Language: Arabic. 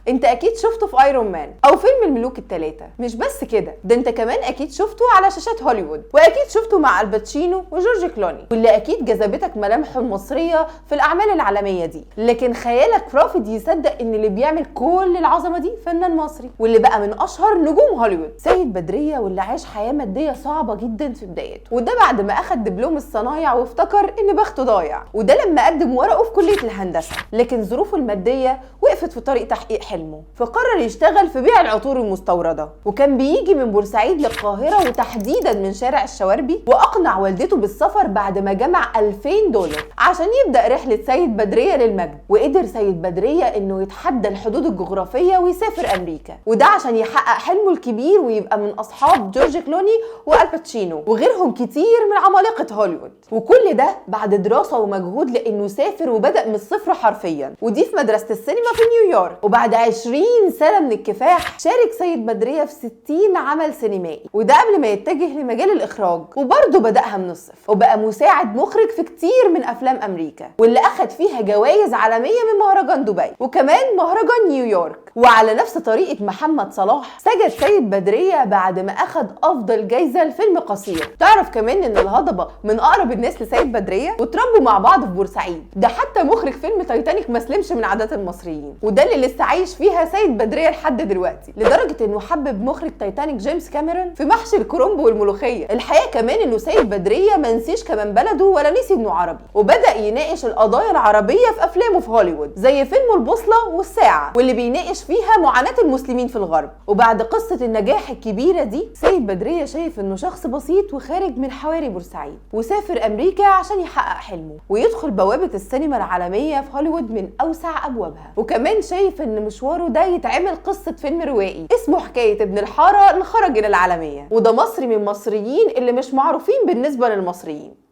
انت اكيد شفته في ايرون مان او فيلم الملوك الثلاثه. مش بس كده، ده انت كمان اكيد شفته على شاشات هوليوود، واكيد شفته مع الباتشينو وجورج كلوني، واللي اكيد جذبتك ملامحه المصريه في الاعمال العالميه دي. لكن خيالك رافض يصدق ان اللي بيعمل كل العظمه دي فنان مصري، واللي بقى من اشهر نجوم هوليوود، سيد بدريه، واللي عاش حياه ماديه صعبه جدا في بدايته، وده بعد ما اخد دبلوم الصنايع وافتكر ان بخته ضايع، وده لما قدم ورقه في كليه الهندسه، لكن ظروفه الماديه وقفت في طريق تحقيق حلمه، فقرر يشتغل في بيع العطور المستورده، وكان بيجي من بورسعيد للقاهره وتحديدا من شارع الشواربي، واقنع والدته بالسفر بعد ما جمع $2000 عشان يبدا رحله سيد بدريه للمجد. وقدر سيد بدريه انه يتحدى الحدود الجغرافيه ويسافر امريكا، وده عشان يحقق حلمه الكبير ويبقى من اصحاب جورج كلوني والباتشينو وغيرهم كتير من عمالقه هوليوود. وكل ده بعد دراسه ومجهود، لانه سافر وبدا من الصفر حرفيا، ودي في مدرسه السينما في نيويورك. وبعد 20 سنه من الكفاح شارك سيد بدريه في 60 عمل سينمائي، وده قبل ما يتجه لمجال الاخراج، وبرضه بداها من الصفر، وبقى مساعد مخرج في كتير من افلام امريكا، واللي اخد فيها جوائز عالميه من مهرجان دبي وكمان مهرجان نيويورك. وعلى نفس طريقه محمد صلاح سجد سيد بدريه بعد ما اخد افضل جايزه لفيلم قصير. تعرف كمان ان الهضبه من اقرب الناس لسيد بدريه، وتربوا مع بعض في بورسعيد. ده حتى مخرج فيلم تايتانيك ما سلمش من عادات المصريين، وده اللي لسه عايش فيها سيد بدريه لحد دلوقتي، لدرجه انه حبب مخرج تايتانيك جيمس كاميرون في محشي الكرنب والملوخيه. الحقيقه كمان انه سيد بدريه ما نسيش كمان بلده ولا نسي انه عربي، وبدا يناقش القضايا العربيه في افلامه في هوليوود، زي فيلمه البوصله والساعه، واللي بيناقش فيها معاناه المسلمين في الغرب. وبعد قصه النجاح الكبيره دي، سيد بدريه شايف انه شخص بسيط وخارج من حواري بورسعيد، وسافر امريكا عشان يحقق حلمه ويدخل بوابه السينما العالميه في هوليوود من اوسع ابوابها. وكمان شايف ان مشواره ده يتعمل قصه فيلم روائي اسمه حكايه ابن الحاره اللي خرج الى العالميه، وده مصري من المصريين اللي مش معروفين بالنسبه للمصريين.